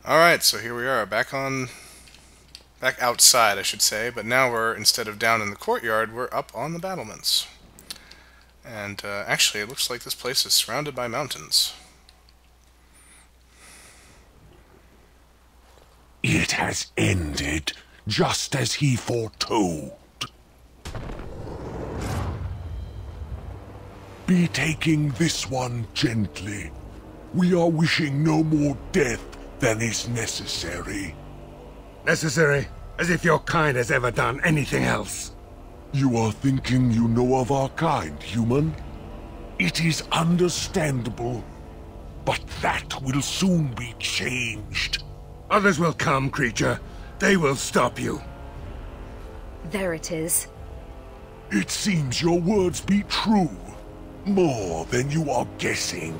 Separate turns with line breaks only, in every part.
Alright, so here we are, back outside, I should say, but now we're, instead of down in the courtyard, we're up on the battlements. And actually, it looks like this place is surrounded by mountains.
It has ended, just as he foretold. Be taking this one gently. We are wishing no more death than is necessary.
Necessary? As if your kind has ever done anything else.
You are thinking you know of our kind, human? It is understandable, but that will soon be changed.
Others will come, creature. They will stop you.
There it is.
It seems your words be true. More than you are guessing.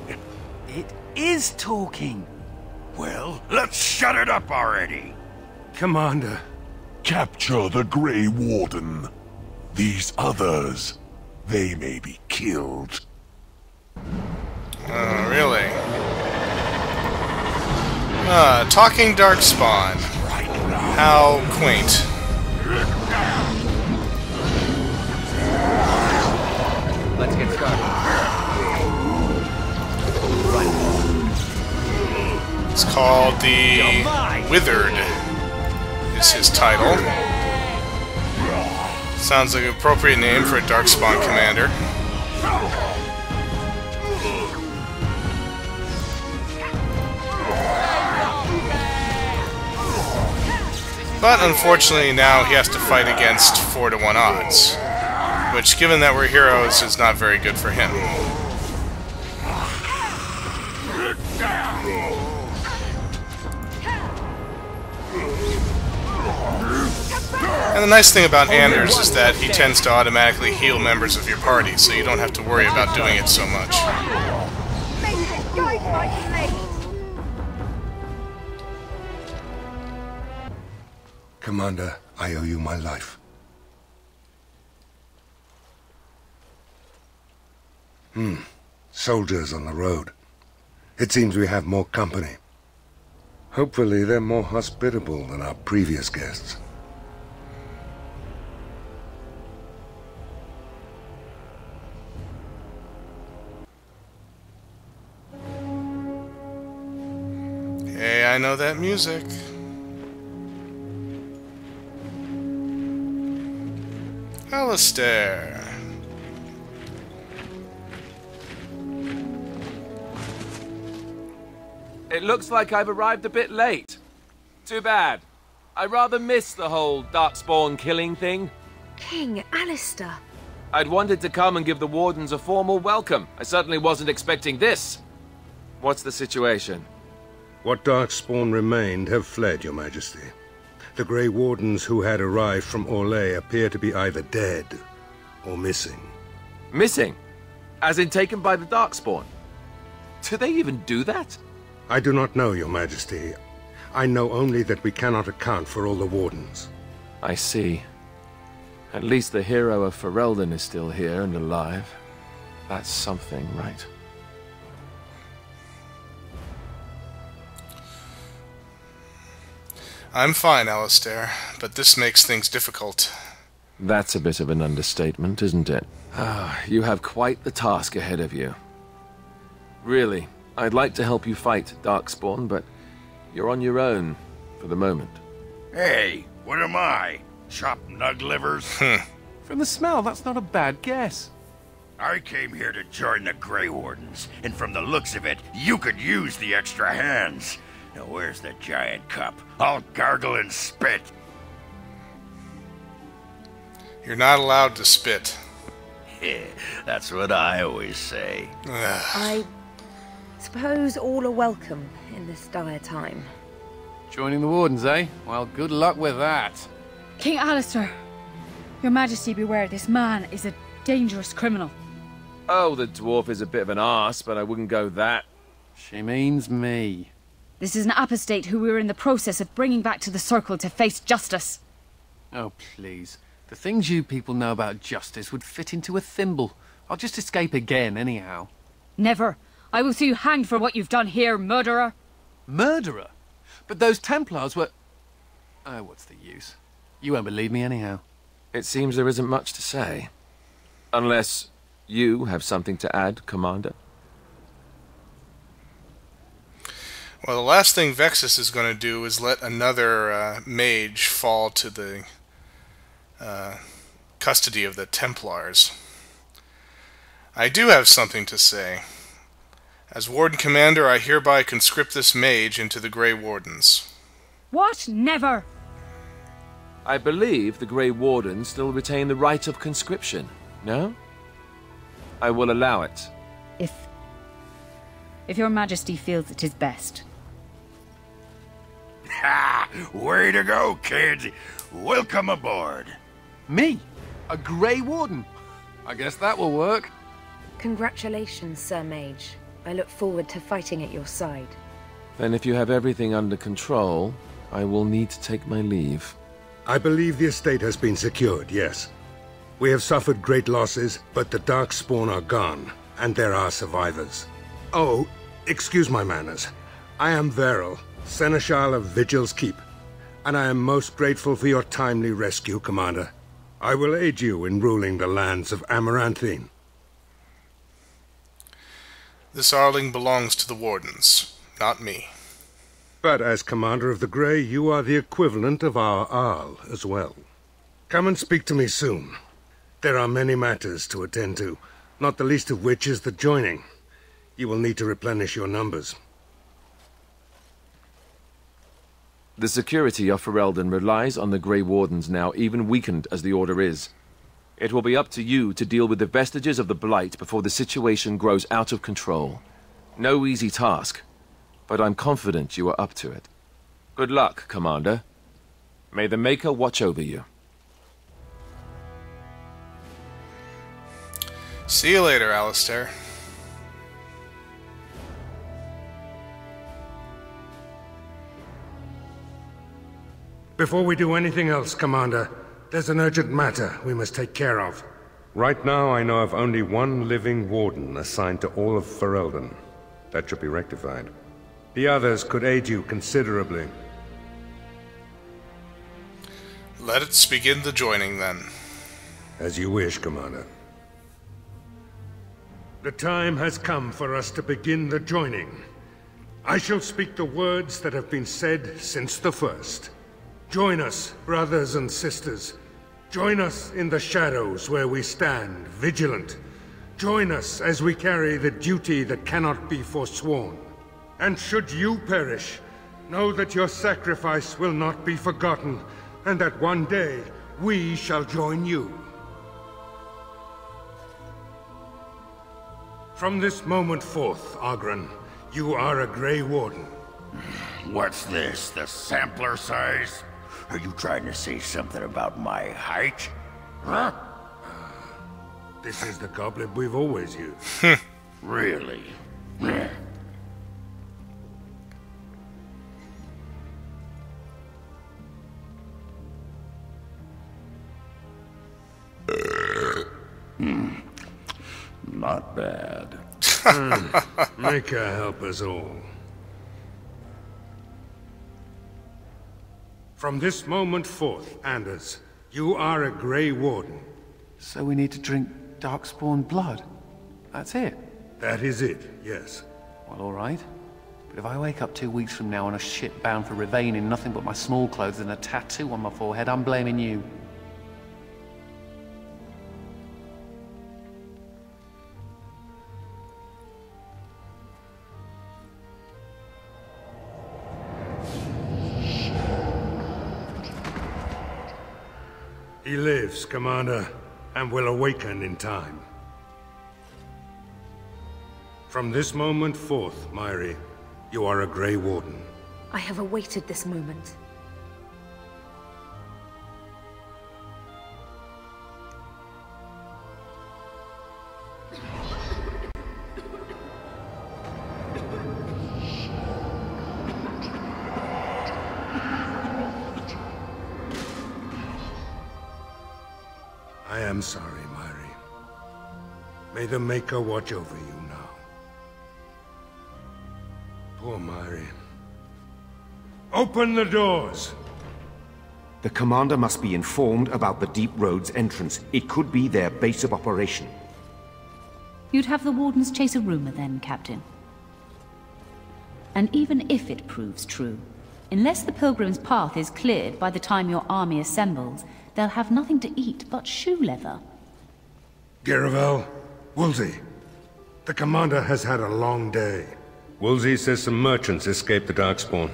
It is talking.
Well, let's shut it up already.
Commander.
Capture the Grey Warden. These others, they may be killed.
Oh, really? Talking Darkspawn. How quaint.
Let's get started.
It's called the Withered, is his title. Sounds like an appropriate name for a Darkspawn commander. But unfortunately now he has to fight against 4-to-1 odds, which, given that we're heroes, is not very good for him. And the nice thing about Anders is that he tends to automatically heal members of your party, so you don't have to worry about doing it so much.
Commander, I owe you my life. Soldiers on the road. It seems we have more company. Hopefully they're more hospitable than our previous guests.
Hey, I know that music. Alistair.
It looks like I've arrived a bit late. Too bad. I rather miss the whole Darkspawn killing thing.
King Alistair.
I'd wanted to come and give the Wardens a formal welcome. I certainly wasn't expecting this. What's the situation?
What Darkspawn remained have fled, Your Majesty. The Grey Wardens who had arrived from Orlais appear to be either dead or missing.
Missing? As in taken by the Darkspawn? Do they even do that?
I do not know, Your Majesty. I know only that we cannot account for all the Wardens.
I see. At least the hero of Ferelden is still here and alive. That's something, right?
I'm fine, Alistair, but this makes things difficult.
That's a bit of an understatement, isn't it? You have quite the task ahead of you. Really, I'd like to help you fight Darkspawn, but you're on your own for the moment.
Hey, what am I? Chopped nug livers?
From the smell, that's not a bad guess.
I came here to join the Grey Wardens, and from the looks of it, you could use the extra hands. Now where's the giant cup? I'll gargle and spit.
You're not allowed to spit.
That's what I always say.
I suppose all are welcome in this dire time.
Joining the Wardens, eh? Well, good luck with that.
King Alistair, Your Majesty beware, this man is a dangerous criminal.
Oh, the dwarf is a bit of an arse, but I wouldn't go that.
She means me.
This is an apostate who we were in the process of bringing back to the Circle to face justice.
Oh, please. The things you people know about justice would fit into a thimble. I'll just escape again, anyhow.
Never. I will see you hanged for what you've done here, murderer.
Murderer? But those Templars were... Oh, what's the use? You won't believe me anyhow.
It seems there isn't much to say. Unless you have something to add, Commander.
Well, the last thing Vexus is going to do is let another mage fall to the custody of the Templars. I do have something to say. As Warden Commander, I hereby conscript this mage into the Grey Wardens.
What? Never!
I believe the Grey Wardens still retain the right of conscription, no? I will allow it.
If your majesty feels it is best.
Ha! Way to go, kid! Welcome aboard.
Me? A Grey Warden? I guess that will work.
Congratulations, Sir Mage. I look forward to fighting at your side.
Then if you have everything under control, I will need to take my leave.
I believe the estate has been secured, yes. We have suffered great losses, but the Darkspawn are gone, and there are survivors. Oh, excuse my manners. I am Veril, Seneschal of Vigil's Keep, and I am most grateful for your timely rescue, Commander. I will aid you in ruling the lands of Amaranthine.
This Arling belongs to the Wardens, not me.
But as Commander of the Grey, you are the equivalent of our Arl as well. Come and speak to me soon. There are many matters to attend to, not the least of which is the joining. You will need to replenish your numbers.
The security of Ferelden relies on the Grey Wardens now, even weakened as the Order is. It will be up to you to deal with the vestiges of the Blight before the situation grows out of control. No easy task, but I'm confident you are up to it. Good luck, Commander. May the Maker watch over you.
See you later, Alistair.
Before we do anything else, Commander, there's an urgent matter we must take care of. Right now, I know of only one living Warden assigned to all of Ferelden. That should be rectified. The others could aid you considerably.
Let us begin the joining, then.
As you wish, Commander. The time has come for us to begin the joining. I shall speak the words that have been said since the first. Join us, brothers and sisters. Join us in the shadows where we stand, vigilant. Join us as we carry the duty that cannot be forsworn. And should you perish, know that your sacrifice will not be forgotten, and that one day we shall join you. From this moment forth, Oghren, you are a Grey Warden.
What's this, the sampler size? Are you trying to say something about my height? Huh?
This is the goblet we've always used.
Really? Not bad.
Maker help us all. From this moment forth, Anders, you are a Grey Warden.
So we need to drink Darkspawn blood? That's it?
That is it, yes.
Well, alright. But if I wake up 2 weeks from now on a ship bound for Rivain in nothing but my small clothes and a tattoo on my forehead, I'm blaming you.
He lives, Commander, and will awaken in time. From this moment forth, Myri, you are a Grey Warden.
I have awaited this moment.
I am sorry, Myri. May the Maker watch over you now. Poor Myri. Open the doors.
The commander must be informed about the Deep Road's entrance. It could be their base of operation.
You'd have the Wardens chase a rumor then, Captain. And even if it proves true, unless the Pilgrim's path is cleared by the time your army assembles, they'll have nothing to eat but shoe leather.
Garavel, Woolsey, the commander has had a long day.
Woolsey says some merchants escaped the Darkspawn.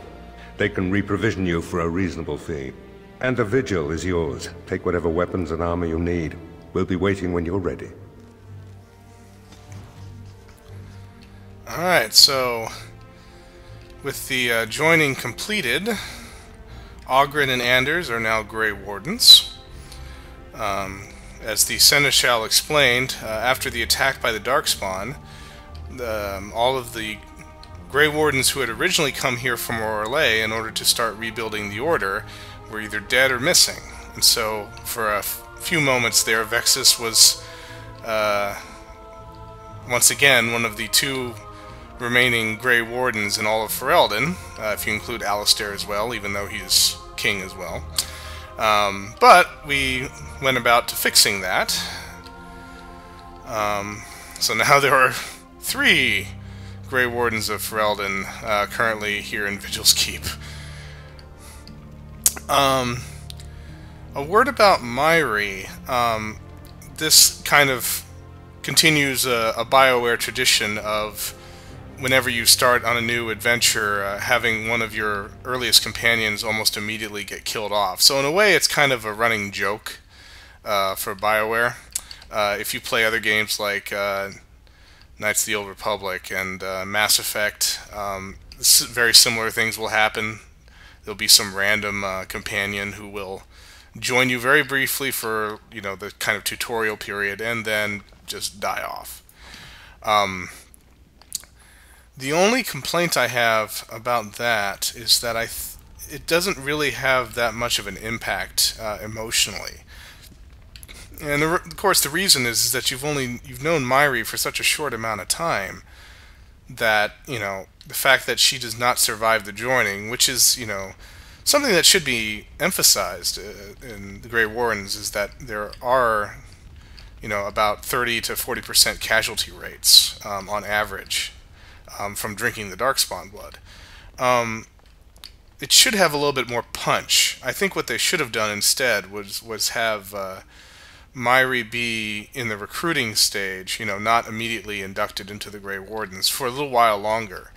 They can reprovision you for a reasonable fee. And the vigil is yours. Take whatever weapons and armor you need. We'll be waiting when you're ready.
Alright, so with the joining completed, Ogren and Anders are now Grey Wardens. As the Seneschal explained, after the attack by the Darkspawn, all of the Grey Wardens who had originally come here from Orlais in order to start rebuilding the Order were either dead or missing. And so, for a few moments there, Vexus was, once again, one of the two remaining Grey Wardens in all of Ferelden, if you include Alistair as well, even though he's king as well. But we went about to fixing that. So now there are 3 Grey Wardens of Ferelden currently here in Vigil's Keep. A word about Myri. This kind of continues a BioWare tradition of whenever you start on a new adventure, having one of your earliest companions almost immediately get killed off. So in a way, it's kind of a running joke for BioWare. If you play other games like Knights of the Old Republic and Mass Effect, very similar things will happen. There'll be some random companion who will join you very briefly for, you know, the kind of tutorial period and then just die off. The only complaint I have about that is that it doesn't really have that much of an impact emotionally. And of course, the reason is that you've known Myri for such a short amount of time that, you know, the fact that she does not survive the joining, which is, you know, something that should be emphasized in the Grey Wardens, is that there are, you know, about 30 to 40% casualty rates on average from drinking the Darkspawn blood. It should have a little bit more punch. I think what they should have done instead was have Myri be in the recruiting stage, you know, not immediately inducted into the Grey Wardens for a little while longer,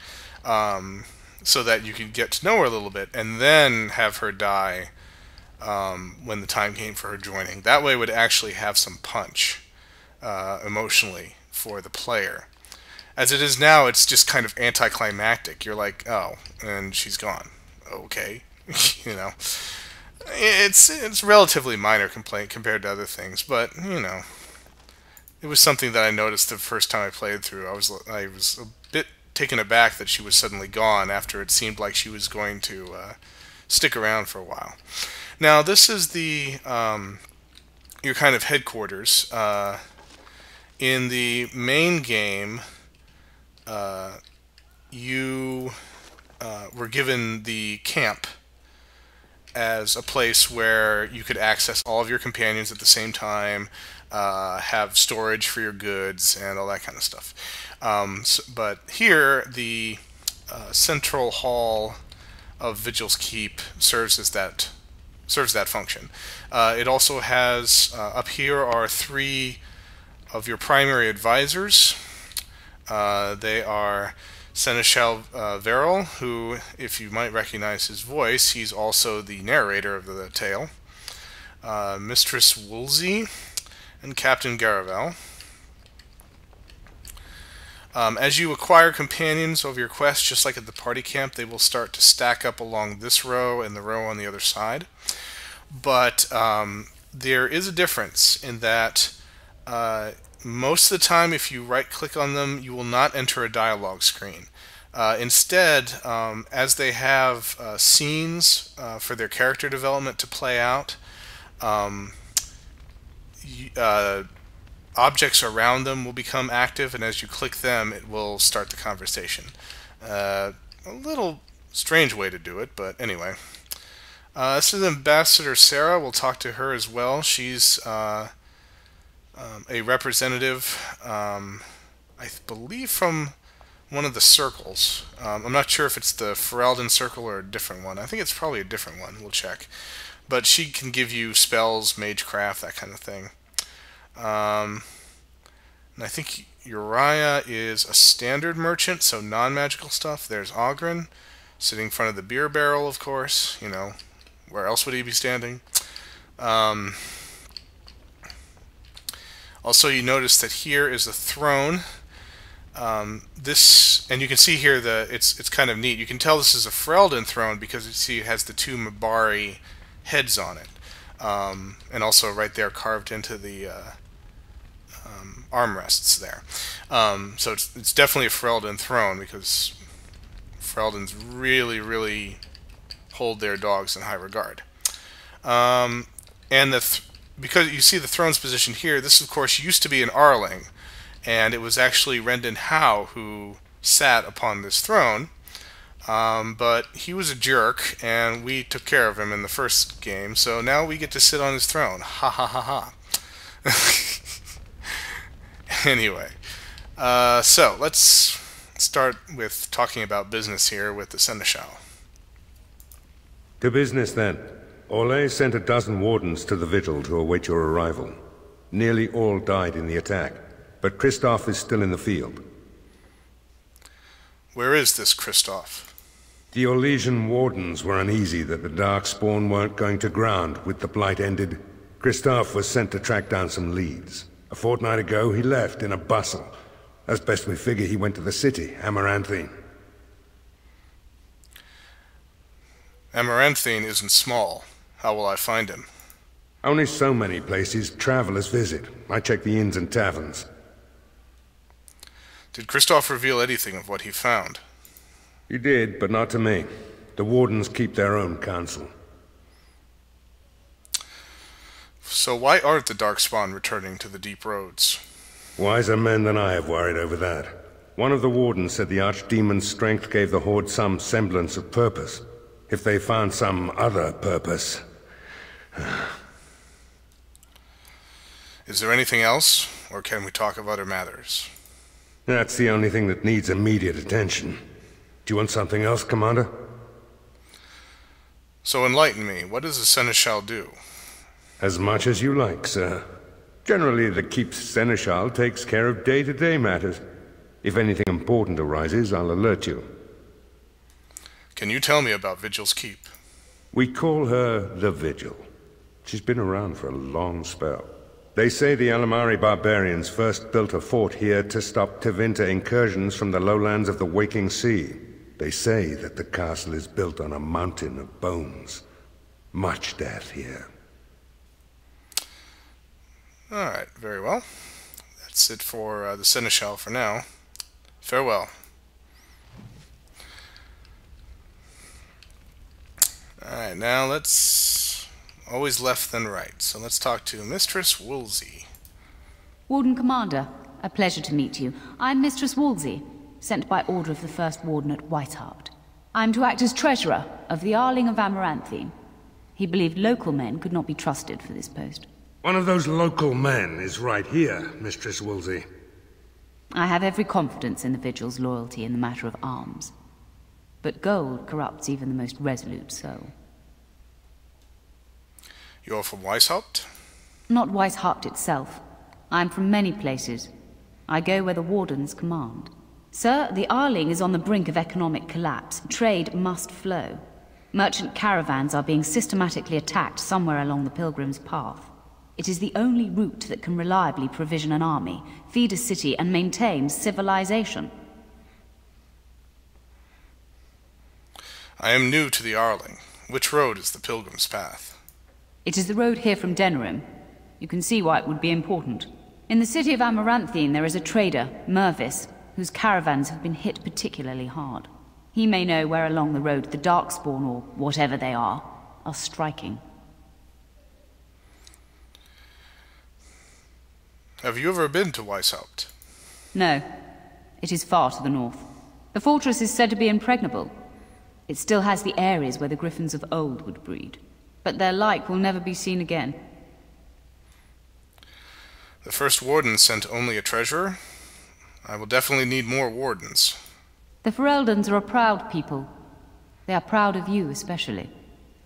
so that you could get to know her a little bit, and then have her die when the time came for her joining. That way it would actually have some punch emotionally for the player. As it is now, it's just kind of anticlimactic. You're like, oh, and she's gone. Okay. You know. It's a relatively minor complaint compared to other things, but, you know, it was something that I noticed the first time I played through. I was a bit taken aback that she was suddenly gone after it seemed like she was going to stick around for a while. Now, this is the your kind of headquarters. In the main game, you were given the camp as a place where you could access all of your companions at the same time, have storage for your goods, and all that kind of stuff. But here, the central hall of Vigil's Keep serves that function. It also has, up here are 3 of your primary advisors. They are Seneschal Verrill, who, if you might recognize his voice, he's also the narrator of the tale, Mistress Woolsey, and Captain Garavel. As you acquire companions over your quest, just like at the party camp, they will start to stack up along this row and the row on the other side. But there is a difference in that most of the time, if you right-click on them, you will not enter a dialogue screen. Instead, as they have scenes for their character development to play out, objects around them will become active, and as you click them, it will start the conversation. A little Strange way to do it, but anyway. This is Ambassador Sarah. We'll talk to her as well. She's a representative, I believe, from one of the circles. I'm not sure if it's the Ferelden circle or a different one. I think it's probably a different one. We'll check. But she can give you spells, magecraft, that kind of thing. And I think Uriah is a standard merchant, so non-magical stuff. There's Ogren, sitting in front of the beer barrel, of course. You know, where else would he be standing? Also, you notice that here is a throne. This, and you can see here it's kind of neat. You can tell this is a Ferelden throne because you see it has the two Mabari heads on it, and also right there carved into the armrests there. So it's definitely a Ferelden throne because Fereldens really hold their dogs in high regard. And because you see the throne's position here, this of course used to be an Arling, and it was actually Rendon Howe who sat upon this throne, but he was a jerk, and we took care of him in the first game, so now we get to sit on his throne. Ha ha ha ha. Anyway, so let's start with talking about business here with the Seneschal.
To business, then. Orlais sent a dozen Wardens to the Vigil to await your arrival. Nearly all died in the attack, but Kristoff is still in the field.
Where is this Kristoff?
The Orlesian Wardens were uneasy that the Darkspawn weren't going to ground with the Blight ended. Kristoff was sent to track down some leads. A fortnight ago, he left in a bustle. As best we figure, he went to the city, Amaranthine.
Amaranthine isn't small. How will I find him?
Only so many places travelers visit. I check the inns and taverns.
Did Kristoff reveal anything of what he found?
He did, but not to me. The Wardens keep their own counsel.
So why aren't the Darkspawn returning to the deep roads?
Wiser men than I have worried over that. One of the Wardens said the Archdemon's strength gave the Horde some semblance of purpose. If they found some other purpose...
Is there anything else, or can we talk of other matters?
That's the only thing that needs immediate attention. Do you want something else, Commander?
So enlighten me. What does the Seneschal do?
As much as you like, sir. Generally, the Keep's Seneschal takes care of day-to-day matters. If anything important arises, I'll alert you.
Can you tell me about Vigil's Keep?
We call her the Vigil. She's been around for a long spell. They say the Alamari barbarians first built a fort here to stop Tevinter incursions from the lowlands of the Waking Sea. They say that the castle is built on a mountain of bones. Much death here.
Alright, very well. That's it for the Seneschal for now. Farewell. Alright, now let's... Always left then right. So let's talk to Mistress Woolsey.
Warden Commander, a pleasure to meet you. I'm Mistress Woolsey, sent by order of the First Warden at Whitehart. I'm to act as treasurer of the Arling of Amaranthine. He believed local men could not be trusted for this post.
One of those local men is right here, Mistress Woolsey.
I have every confidence in the Vigil's loyalty in the matter of arms. But gold corrupts even the most resolute soul.
You're from Weishaupt?
Not Weishaupt itself. I'm from many places. I go where the Wardens command. Sir, the Arling is on the brink of economic collapse. Trade must flow. Merchant caravans are being systematically attacked somewhere along the Pilgrim's Path. It is the only route that can reliably provision an army, feed a city, and maintain civilization.
I am new to the Arling. Which road is the Pilgrim's Path?
It is the road here from Denerim. You can see why it would be important. In the city of Amaranthine there is a trader, Mervis, whose caravans have been hit particularly hard. He may know where along the road the Darkspawn, or whatever they are striking.
Have you ever been to Weishaupt?
No. It is far to the north. The fortress is said to be impregnable. It still has the areas where the griffins of old would breed, but their like will never be seen again.
The first warden sent only a treasurer. I will definitely need more wardens.
The Fereldans are a proud people. They are proud of you, especially.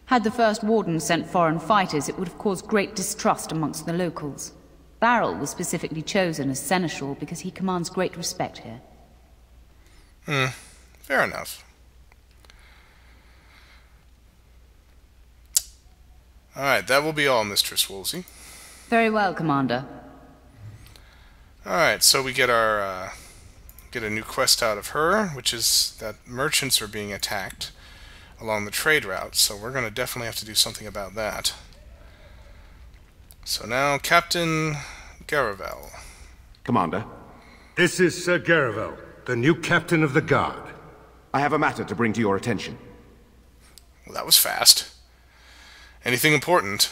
Had the first warden sent foreign fighters, it would have caused great distrust amongst the locals. Barrel was specifically chosen as seneschal because he commands great respect here.
Fair enough. Alright, that will be all, Mistress Woolsey.
Very well, Commander.
Alright, so we get our get a new quest out of her, which is that merchants are being attacked along the trade route, so we're going to definitely have to do something about that. So now, Captain Garavel.
Commander?
This is Sir Garavel, the new captain of the guard.
I have a matter to bring to your attention.
Well, that was fast. Anything important?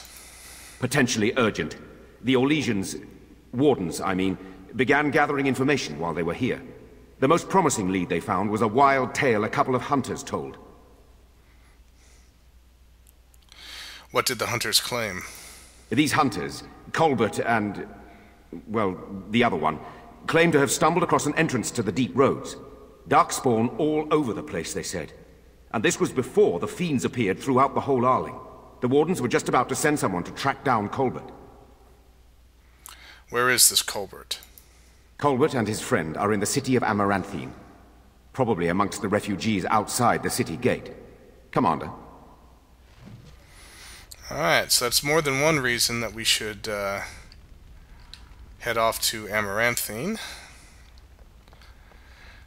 Potentially urgent. The Orlesians, Wardens, I mean, began gathering information while they were here. The most promising lead they found was a wild tale a couple of hunters told.
What did the hunters claim?
These hunters, Colbert and, well, the other one, claimed to have stumbled across an entrance to the deep roads. Darkspawn all over the place, they said. And this was before the fiends appeared throughout the whole Arling. The Wardens were just about to send someone to track down Colbert.
Where is this Colbert?
Colbert and his friend are in the city of Amaranthine. Probably amongst the refugees outside the city gate. Commander.
Alright, so that's more than one reason that we should head off to Amaranthine.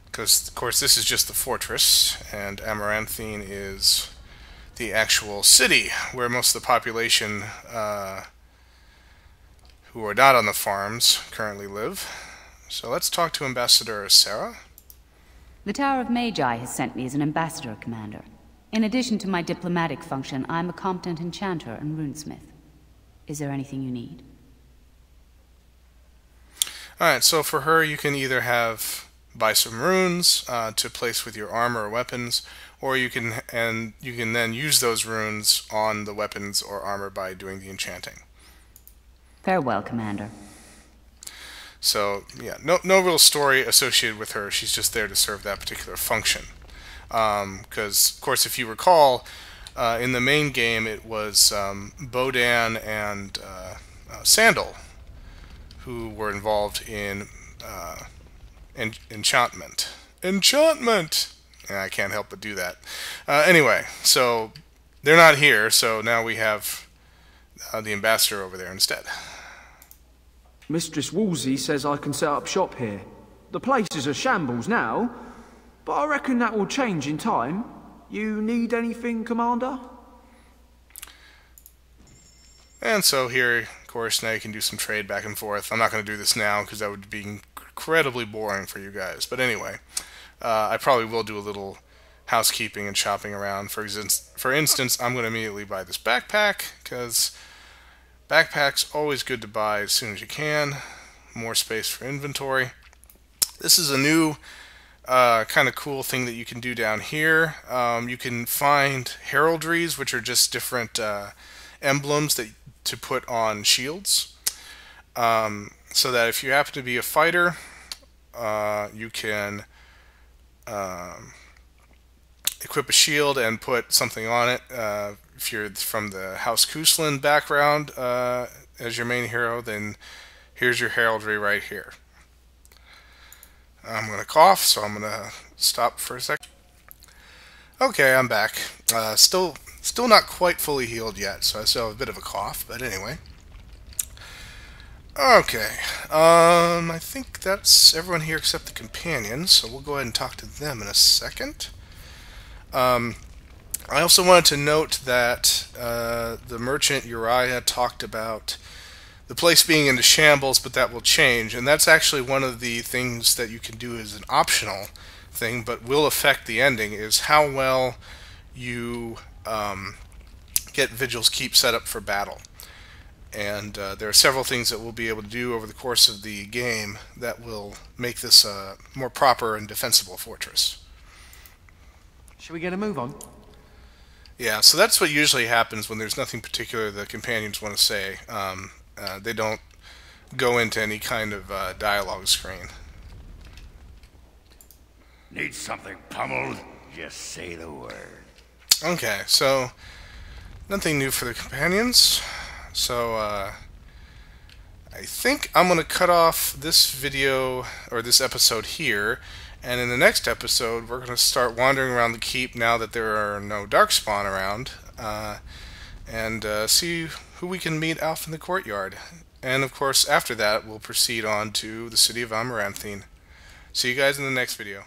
Because, of course, this is just the fortress, and Amaranthine is the actual city where most of the population who are not on the farms currently live. So let's talk to Ambassador Sarah.
The Tower of Magi has sent me as an ambassador, Commander. In addition to my diplomatic function, I'm a competent enchanter and runesmith. Is there anything you need?
Alright, so for her you can either buy some runes to place with your armor or weapons, or you can then use those runes on the weapons or armor by doing the enchanting.
Farewell, Commander.
So, yeah, no real story associated with her. She's just there to serve that particular function. Because, of course, if you recall, in the main game it was Bodan and Sandal who were involved in enchantment. Enchantment! Yeah, I can't help but do that. Anyway, so they're not here, so now we have the ambassador over there instead.
Mistress Woolsey says I can set up shop here. The place is a shambles now, but I reckon that will change in time. You need anything, Commander?
And so here, of course, now you can do some trade back and forth. I'm not going to do this now because that would be incredibly boring for you guys. But anyway, I probably will do a little housekeeping and shopping around. For instance, I'm going to immediately buy this backpack because backpack's always good to buy as soon as you can. More space for inventory. This is a new kind of cool thing that you can do down here. You can find heraldries, which are just different emblems to put on shields. So that if you happen to be a fighter, you can equip a shield and put something on it. If you're from the House Kuslan background as your main hero, then here's your heraldry right here. I'm going to cough, so I'm going to stop for a sec. Okay, I'm back. Still not quite fully healed yet, so I still have a bit of a cough, but anyway. Okay, I think that's everyone here except the companions, so we'll go ahead and talk to them in a second. I also wanted to note that the merchant Uriah talked about the place being into shambles, but that will change, and that's actually one of the things that you can do as an optional thing, but will affect the ending, is how well you get Vigil's Keep set up for battle. And there are several things that we'll be able to do over the course of the game that will make this a more proper and defensible fortress.
Shall we get a move on?
Yeah, so that's what usually happens when there's nothing particular the companions want to say. They don't go into any kind of dialogue screen.
Need something pummeled? Just say the word.
Okay, so nothing new for the companions. So I think I'm going to cut off this video, or this episode here, and in the next episode we're going to start wandering around the keep now that there are no Darkspawn around, and see who we can meet out in the courtyard. And of course after that we'll proceed on to the city of Amaranthine. See you guys in the next video.